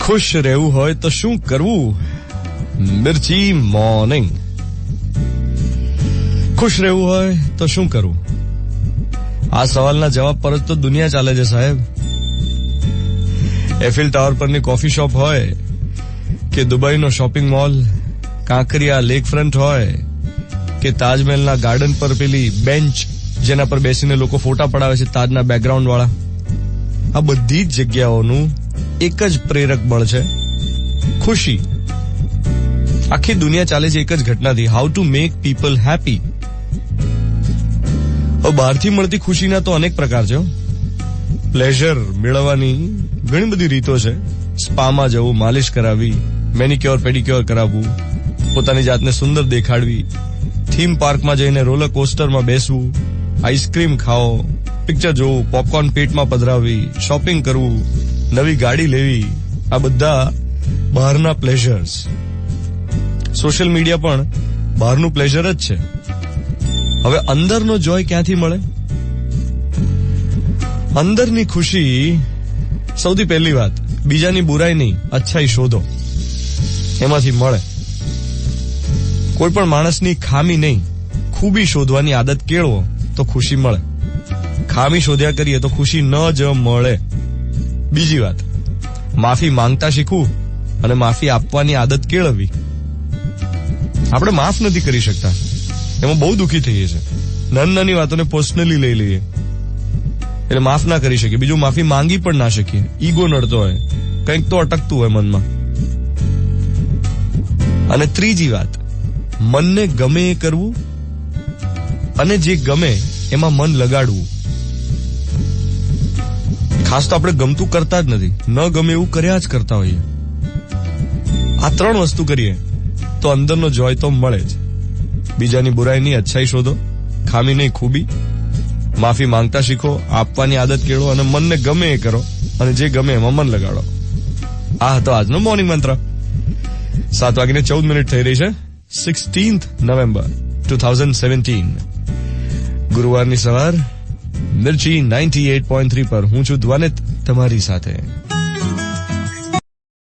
ખુશ રહેવું હોય તો શું કરવું? મિર્ચી મોર્નિંગ. ખુશ રહેવું હોય તો શું કરવું? આ સવાલના જવાબ પર જ તો દુનિયા ચાલે છે સાહેબ. એફિલ ટાવર પરની કોફી શોપ હોય કે દુબઈનો shopping mall, Kankaria lake front હોય કે તાજમહેલના ગાર્ડન પર પેલી બેન્ચ જેના પર બેસીને લોકો ફોટા પડાવે છે તાજના બેકગ્રાઉન્ડ વાળા, આ બધી જ જગ્યાઓનું એક જ પ્રેરક બળ છે ખુશી. આખી દુનિયા ચાલે છે એક જ ઘટનાથી, how to make people happy. બહારથી મળતી ખુશીના તો અનેક પ્રકાર છે. પ્લેઝર મેળવવાની ઘણી બધી રીતો છે. સ્પામાં જવું, માલિશ કરાવી, મેનિક્યોર પેડિક્યોર કરાવવું, પોતાની જાતને સુંદર દેખાડવી, થીમ પાર્કમાં જઈને રોલર કોસ્ટરમાં બેસવું, આઈસ્ક્રીમ ખાઓ, પિક્ચર જોવું, પોપકોર્ન પેટમાં પધરાવવી, શોપિંગ કરવું, નવી ગાડી લેવી, આ બધા બહારના પ્લેઝર્સ. સોશિયલ મીડિયા પણ બહારનું પ્લેઝર જ છે. હવે અંદરનો જોય ક્યાંથી મળે? અંદરની ખુશી સૌથી પહેલી વાત, બીજાની બુરાઈ નહીં, અચ્છાઈ શોધો, એમાંથી મળે. કોઈ પણ માણસની ખામી નહીં, ખૂબી શોધવાની આદત કેળવો તો ખુશી મળે. ખામી શોધ્યા કરીએ તો ખુશી ન જ મળે. બીજી વાત, માફી માંગતા શીખવું અને માફી આપવાની આદત કેળવવી. આપણે માફ નથી કરી શકતા, એમાં બહુ દુઃખી થઈએ છીએ, નાની નાની વાતોને પર્સનલી લઈ લઈએ એટલે માફ ના કરી શકીએ. બીજું, માફી માંગી પણ ના શકીએ, ઈગો નડતો હોય, કંઈક તો અટકતું હોય મનમાં. અને ત્રીજી વાત, મનને ગમે એ કરવું અને જે ગમે એમાં મન લગાડવું. ખાસ તો આપણે ગમતું કરતા જ નથી, ન ગમે એવું કર્યા જ કરતા હોઈએ. આ ત્રણ વસ્તુ કરીએ તો અંદરનો જોય તો મળે જ. બીજાની બુરાઈ નહીં, અચ્છાઈ શોધો, ખામી નહીં ખૂબી, માફી માંગતા શીખો, આપવાની આદત કેળવો અને મનને ગમે એ કરો અને જે ગમે એમાં મન લગાડો. આ હતો આજનો મોર્નિંગ મંત્ર. 7:14 થઈ રહી છે, 16th November 2017, ગુરુવારની સવાર. મિર્ચી 98.3 પર હું છું ધ્વનિત તમારી સાથે.